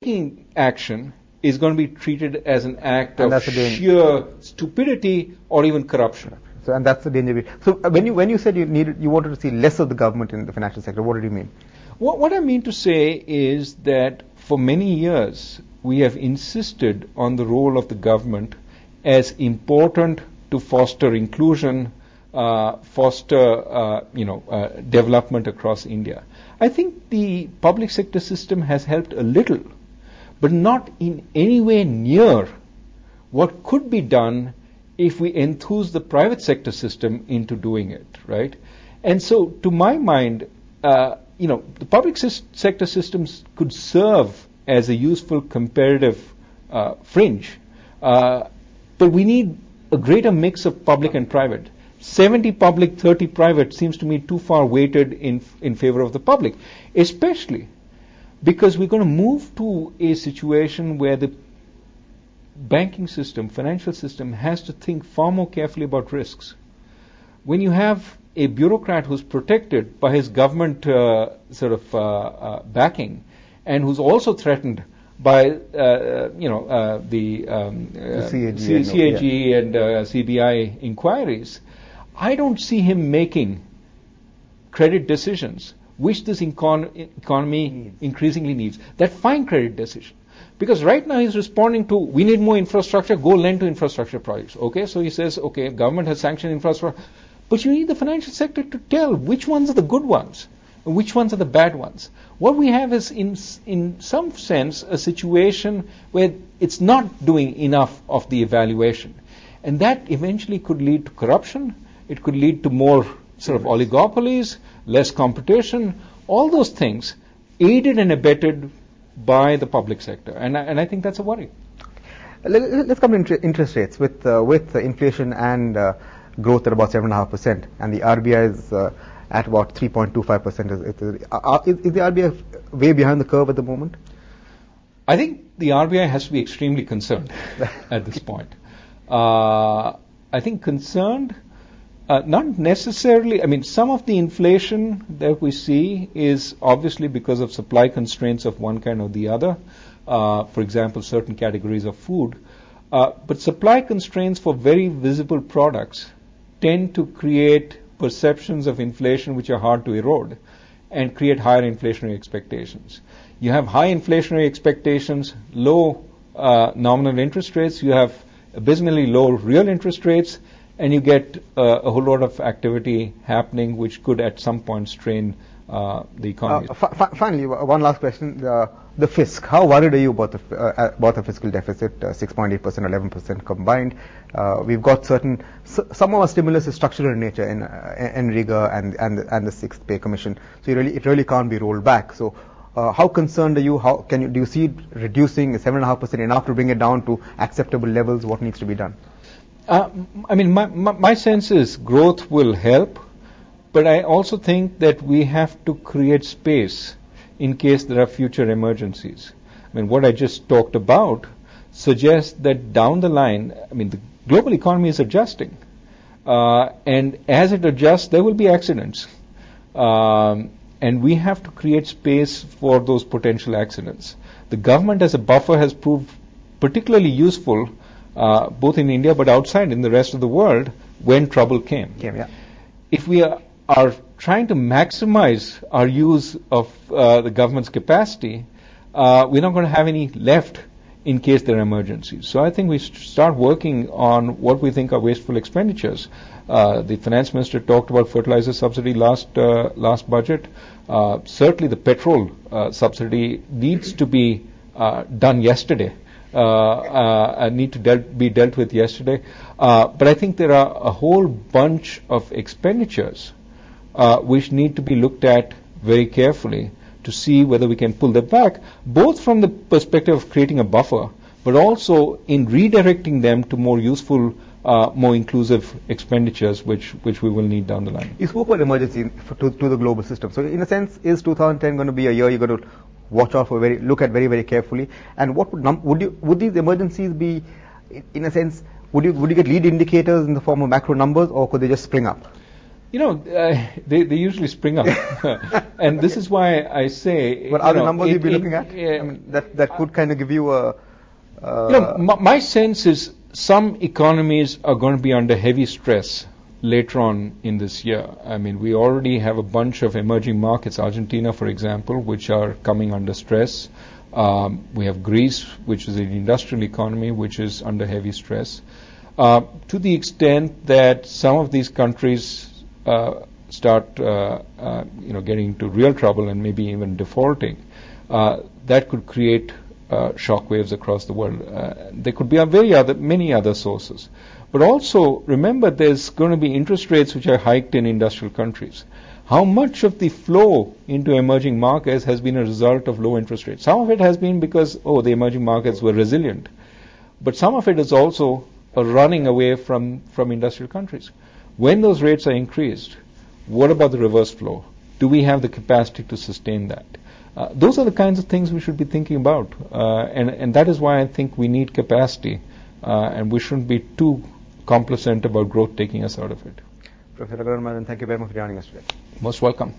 taking action is going to be treated as an act of sheer stupidity or even corruption. So, and that's the danger. So, when you said you wanted to see less of the government in the financial sector, what did you mean? What I mean to say is that for many years we have insisted on the role of the government as important to foster inclusion, foster development across India. I think the public sector system has helped a little, but not in any way near what could be done if we enthuse the private sector system into doing it, right? And so, to my mind, the public sector systems could serve as a useful comparative fringe, but we need a greater mix of public and private. 70 public, 30 private seems to me too far weighted in favor of the public, especially because we're going to move to a situation where the banking system, financial system, has to think far more carefully about risks. When you have a bureaucrat who's protected by his government backing, and who's also threatened by the CAG and CBI inquiries, I don't see him making credit decisions, which this economy increasingly needs. That fine credit decision. Because right now he's responding to, we need more infrastructure, go lend to infrastructure projects. Okay, so he says, okay, government has sanctioned infrastructure, but you need the financial sector to tell which ones are the good ones and which ones are the bad ones. What we have is, in some sense, a situation where it's not doing enough of the evaluation. And that eventually could lead to corruption. It could lead to more sort of oligopolies, less competition, all those things aided and abetted by the public sector. And I think that's a worry. Let's come to interest rates. With inflation and growth at about 7.5%, and the RBI is at about 3.25%. Is the RBI way behind the curve at the moment? I think the RBI has to be extremely concerned at this point. I think concerned, not necessarily, I mean, some of the inflation that we see is obviously because of supply constraints of one kind or the other. For example, certain categories of food. But supply constraints for very visible products tend to create perceptions of inflation which are hard to erode and create higher inflationary expectations. You have high inflationary expectations, low nominal interest rates, you have abysmally low real interest rates, and you get a whole lot of activity happening which could at some point strain the economy. Finally, one last question. The fisc. How worried are you about the fiscal deficit, 6.8%, 11% combined? We've got some of our stimulus is structural in nature in NREGA and the Sixth Pay Commission. So it really can't be rolled back. So how concerned are you? Do you see it reducing 7.5% enough to bring it down to acceptable levels? What needs to be done? I mean, my sense is growth will help, but I also think that we have to create space in case there are future emergencies. I mean, what I just talked about suggests that down the line, I mean, the global economy is adjusting. And as it adjusts, there will be accidents. And we have to create space for those potential accidents. The government as a buffer has proved particularly useful, both in India but outside in the rest of the world, when trouble came. If we are trying to maximize our use of the government's capacity, we're not going to have any left in case there are emergencies. So I think we start working on what we think are wasteful expenditures. The finance minister talked about fertilizer subsidy last budget. Certainly the petrol subsidy needs to be done yesterday. Need to be dealt with yesterday. But I think there are a whole bunch of expenditures which need to be looked at very carefully to see whether we can pull them back, both from the perspective of creating a buffer, but also in redirecting them to more useful, more inclusive expenditures, which we will need down the line. You spoke about emergency to the global system. So in a sense, is 2010 going to be a year you're going to watch out for, look at very, very carefully? And what would these emergencies be, in a sense, would you get lead indicators in the form of macro numbers, or could they just spring up? They usually spring up. And this is why I say... What are the numbers you'll be looking at? That could kind of give you a... my sense is some economies are going to be under heavy stress later on in this year. I mean, we already have a bunch of emerging markets, Argentina, for example, which are coming under stress. We have Greece, which is an industrial economy, which is under heavy stress. To the extent that some of these countries start, getting into real trouble and maybe even defaulting, that could create shockwaves across the world. There could be many other sources. But also, remember, there's going to be interest rates which are hiked in industrial countries. How much of the flow into emerging markets has been a result of low interest rates? Some of it has been because, the emerging markets were resilient. But some of it is also a running away from industrial countries. When those rates are increased, what about the reverse flow? Do we have the capacity to sustain that? Those are the kinds of things we should be thinking about. And that is why I think we need capacity. And we shouldn't be too complacent about growth taking us out of it. Professor Raghuram Rajan, thank you very much for joining us today. Most welcome.